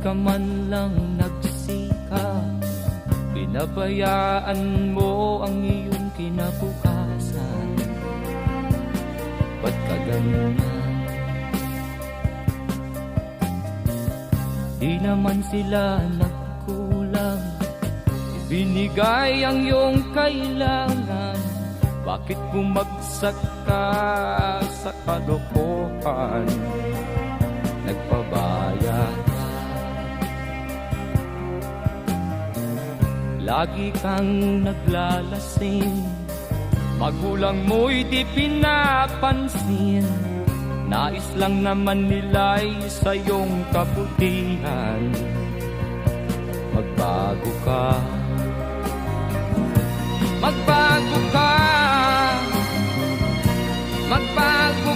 ka man lang nagsikap, pinabayaan mo ang iyong kinabukasan. Ba't ka ganyan? Di naman sila nagkulang, ibinigay ang iyong kailangan. Bakit bumagsak ka sa kalokohan? Nagpabaya ka, lagi kang naglalasing, magulang mo'y di pinapansin. Nais lang naman nila'y sa iyong kabutihan. Magbago ka, magbago ka, magbago